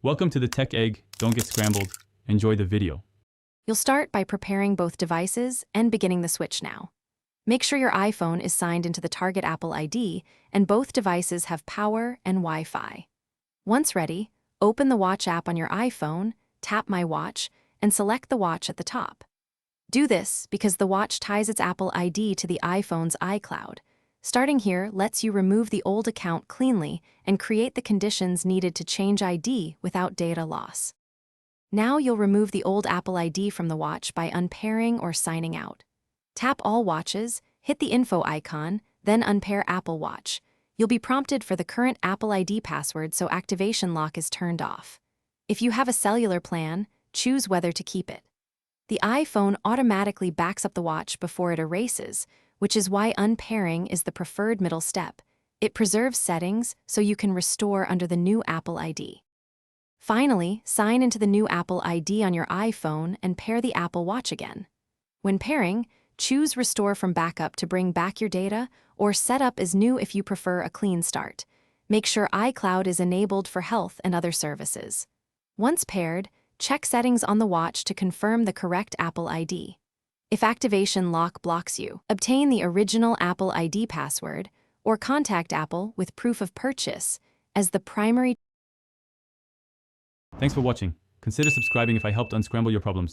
Welcome to the Tech Egg. Don't get scrambled. Enjoy the video. You'll start by preparing both devices and beginning the switch now. Make sure your iPhone is signed into the target Apple ID and both devices have power and Wi-Fi. Once ready, open the Watch app on your iPhone, tap My Watch, and select the watch at the top. Do this because the watch ties its Apple ID to the iPhone's iCloud. Starting here lets you remove the old account cleanly and create the conditions needed to change ID without data loss. Now you'll remove the old Apple ID from the watch by unpairing or signing out. Tap All Watches, hit the info icon, then unpair Apple Watch. You'll be prompted for the current Apple ID password so activation lock is turned off. If you have a cellular plan, choose whether to keep it. The iPhone automatically backs up the watch before it erases, which is why unpairing is the preferred middle step. It preserves settings so you can restore under the new Apple ID. Finally, sign into the new Apple ID on your iPhone and pair the Apple Watch again. When pairing, choose Restore from Backup to bring back your data, or Set up as new if you prefer a clean start. Make sure iCloud is enabled for health and other services. Once paired, check settings on the watch to confirm the correct Apple ID. If activation lock blocks you, obtain the original Apple ID password or contact Apple with proof of purchase as the primary. Thanks for watching. Consider subscribing if I helped unscramble your problems.